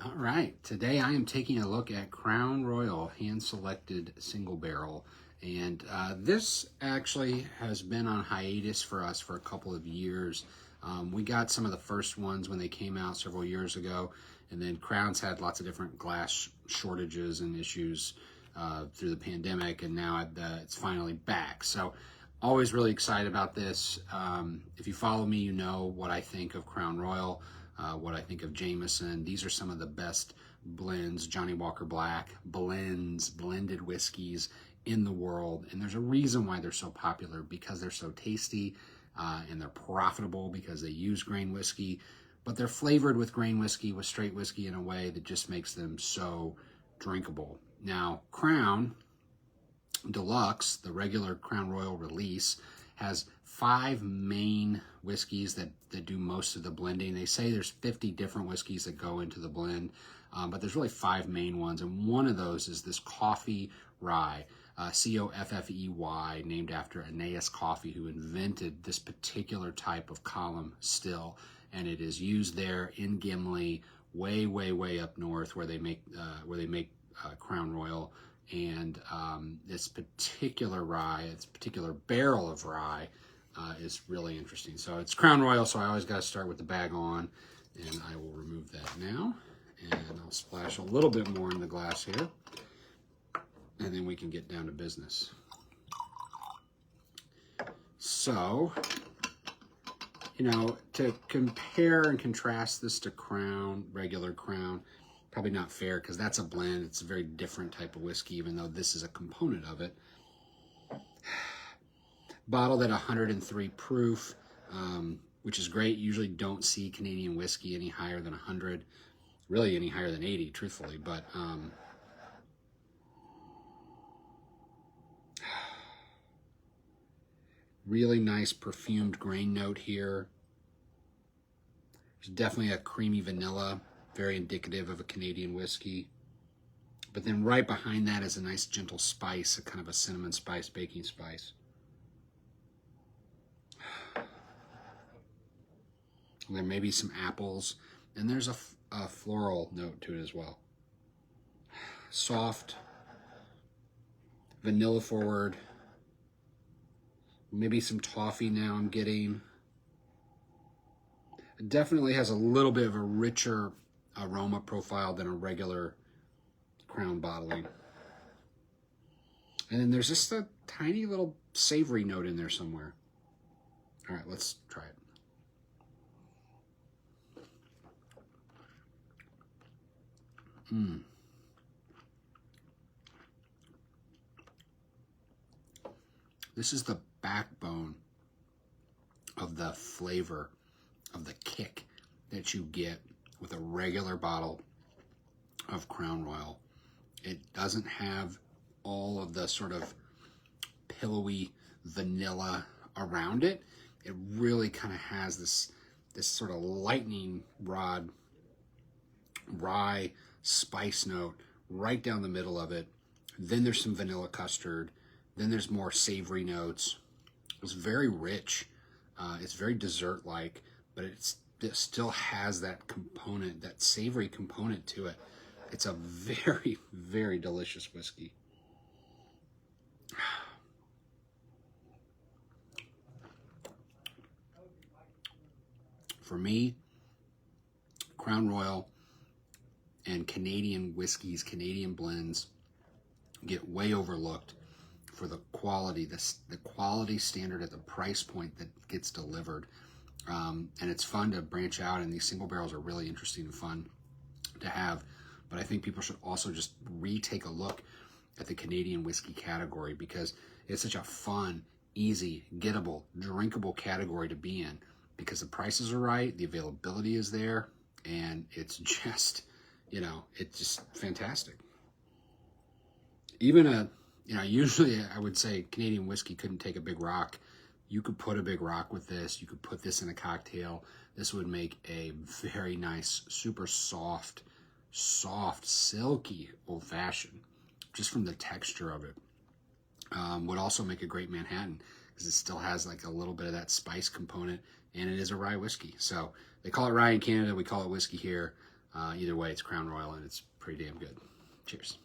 All right, today I am taking a look at Crown Royal hand-selected single barrel. And this actually has been on hiatus for us for a couple of years. We got some of the first ones when they came out several years ago, and then Crown's had lots of different glass shortages and issues through the pandemic, and now it's finally back. So always really excited about this. If you follow me, you know what I think of Crown Royal. What I think of Jameson. These are some of the best blends, Johnny Walker Black blends, blended whiskeys in the world. And there's a reason why they're so popular, because they're so tasty and they're profitable because they use grain whiskey, but they're flavored with grain whiskey, with straight whiskey in a way that just makes them so drinkable. Now, Crown Deluxe, the regular Crown Royal release, has 5 main whiskeys that do most of the blending. They say there's 50 different whiskeys that go into the blend, but there's really 5 main ones, and one of those is this Coffey rye, Coffey, named after Aeneas Coffey, who invented this particular type of column still, and it is used there in Gimli, way up north, where they make Crown Royal. And this particular rye, this particular barrel of rye, is really interesting. So it's Crown Royal, so I always got to start with the bag on, and I will remove that now, and I'll splash a little bit more in the glass here, and then we can get down to business. So, you know, to compare and contrast this to Crown, regular Crown, probably not fair, because that's a blend. It's a very different type of whiskey, even though this is a component of it. Bottled at 103 proof, which is great. Usually don't see Canadian whiskey any higher than 100, really any higher than 80, truthfully. But really nice perfumed grain note here. There's definitely a creamy vanilla, very indicative of a Canadian whiskey. But then right behind that is a nice gentle spice, a kind of a cinnamon spice, baking spice. And there may be some apples, and there's a floral note to it as well. Soft, vanilla forward, maybe some toffee now I'm getting. It definitely has a little bit of a richer aroma profile than a regular Crown bottling. And then there's just a tiny little savory note in there somewhere. All right, let's try it. This is the backbone of the flavor, of the kick that you get with a regular bottle of Crown Royal. It doesn't have all of the sort of pillowy vanilla around it. It really kind of has this sort of lightning rod rye spice note right down the middle of it. Then there's some vanilla custard. Then there's more savory notes. It's very rich. It's very dessert-like, but it still has that component, that savory component to it. It's a very delicious whiskey. For me, Crown Royal and Canadian whiskeys, Canadian blends get way overlooked for the quality, the quality standard at the price point that gets delivered. And it's fun to branch out, and these single barrels are really interesting and fun to have. But I think people should also just retake a look at the Canadian whiskey category, because it's such a fun, easy, gettable, drinkable category to be in, because the prices are right, the availability is there, and it's just, you know, it's just fantastic. Even usually I would say Canadian whiskey couldn't take a big rock. You could put a big rock with this. You could put this in a cocktail. This would make a very nice, super soft, silky old fashioned, just from the texture of it. Would also make a great Manhattan, because it still has like a little bit of that spice component, and it is a rye whiskey. So they call it rye in Canada, we call it whiskey here. Either way, it's Crown Royal and it's pretty damn good. Cheers.